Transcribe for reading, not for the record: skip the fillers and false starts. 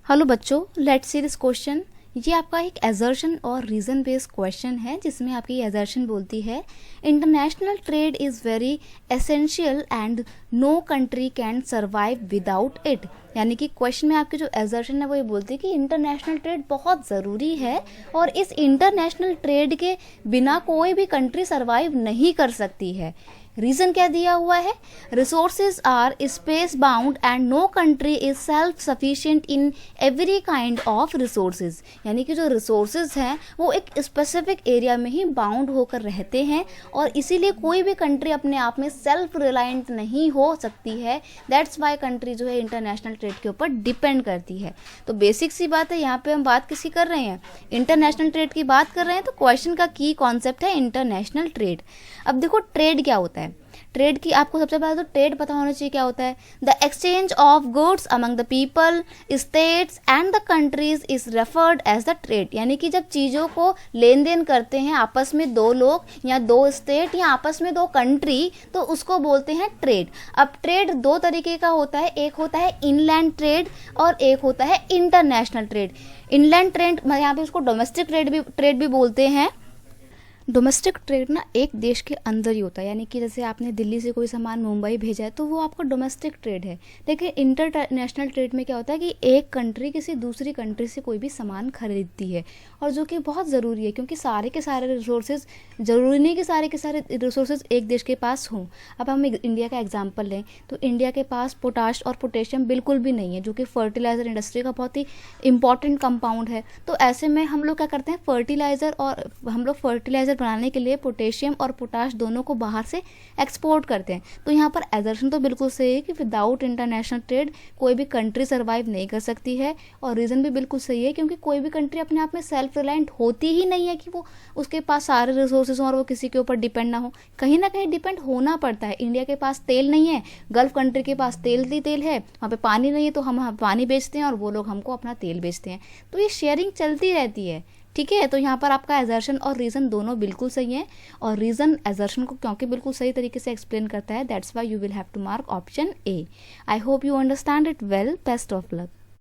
Hello बच्चों, let's see this question. ये आपका एक एजर्शन और रीजन बेस्ड क्वेश्चन है जिसमें आपकी एजर्शन बोलती है international trade is very essential and no country can survive without it. यानी कि क्वेश्चन में आपकी जो एजर्शन है वो ये बोलती है कि इंटरनेशनल ट्रेड बहुत ज़रूरी है और इस इंटरनेशनल ट्रेड के बिना कोई भी कंट्री सर्वाइव नहीं कर सकती है। रीजन क्या दिया हुआ है? Resources are space bound and no country is self sufficient in every kind of resources. यानी कि जो रिसोर्सेज हैं वो एक स्पेसिफिक एरिया में ही बाउंड होकर रहते हैं और इसीलिए कोई भी कंट्री अपने आप में सेल्फ रिलायंट नहीं हो सकती है। दैट्स वाई कंट्री जो है इंटरनेशनल ट्रेड के ऊपर डिपेंड करती है। तो बेसिक सी बात है, यहाँ पे हम बात किसकी कर रहे हैं? इंटरनेशनल ट्रेड की बात कर रहे हैं। तो क्वेश्चन का की कॉन्सेप्ट है इंटरनेशनल ट्रेड। अब देखो ट्रेड क्या होता है। ट्रेड की आपको सबसे पहले तो ट्रेड पता होना चाहिए क्या होता है। The exchange of goods among the people, states and the countries is referred as the trade. यानी कि जब चीज़ों को लेन देन करते हैं आपस में दो लोग या दो स्टेट या आपस में दो कंट्री, तो उसको बोलते हैं ट्रेड। अब ट्रेड दो तरीके का होता है, एक होता है इनलैंड ट्रेड और एक होता है इंटरनेशनल ट्रेड। इनलैंड ट्रेड यहाँ पे उसको डोमेस्टिक ट्रेड भी बोलते हैं। डोमेस्टिक ट्रेड ना एक देश के अंदर ही होता है, यानी कि जैसे आपने दिल्ली से कोई सामान मुंबई भेजा है तो वो आपका डोमेस्टिक ट्रेड है। लेकिन इंटरनेशनल ट्रेड में क्या होता है कि एक कंट्री किसी दूसरी कंट्री से कोई भी सामान खरीदती है, और जो कि बहुत ज़रूरी है क्योंकि सारे के सारे रिसोर्सेज, ज़रूरी नहीं कि सारे के सारे रिसोर्सेज एक देश के पास हों। अब हम इंडिया का एग्जाम्पल लें तो इंडिया के पास पोटाश और पोटेशियम बिल्कुल भी नहीं है, जो कि फर्टिलाइज़र इंडस्ट्री का बहुत ही इंपॉर्टेंट कंपाउंड है। तो ऐसे में हम लोग क्या करते हैं, फर्टिलाइज़र बनाने के लिए पोटेशियम और पोटाश दोनों को बाहर से एक्सपोर्ट करते हैं। तो यहाँ पर एजर्शन तो बिल्कुल सही है कि विदाउट इंटरनेशनल ट्रेड कोई भी कंट्री सर्वाइव नहीं कर सकती है, और रीज़न भी बिल्कुल सही है क्योंकि कोई भी कंट्री अपने आप में सेल्फ रिलायंट होती ही नहीं है कि वो उसके पास सारे रिसोर्सेज हों और वो किसी के ऊपर डिपेंड ना हो। कहीं ना कहीं डिपेंड होना पड़ता है। इंडिया के पास तेल नहीं है, गल्फ कंट्री के पास तेल है, वहाँ पे पानी नहीं है तो हम पानी बेचते हैं और वो लोग हमको अपना तेल बेचते हैं। तो ये शेयरिंग चलती रहती है, ठीक है। तो यहाँ पर आपका एजर्शन और रीज़न दोनों बिल्कुल सही है, और रीज़न एजर्शन को क्योंकि बिल्कुल सही तरीके से एक्सप्लेन करता है, that's why you will have to mark option A. I hope you understand it well. Best of luck.